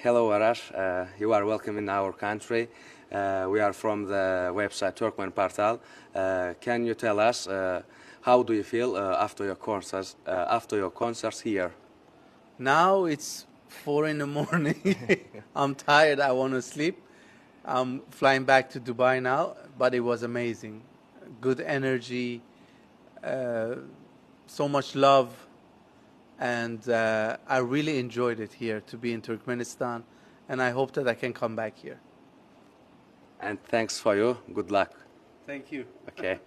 Hello, Arash. You are welcome in our country. We are from the website Turkmen Portal. Can you tell us how do you feel after your concerts here? Now it's 4 in the morning. I'm tired. I want to sleep. I'm flying back to Dubai now, but it was amazing. Good energy, uh, so much love, and I really enjoyed it here to be in Turkmenistan, and I hope that I can come back here. And thanks for you. Good luck. Thank you. Okay.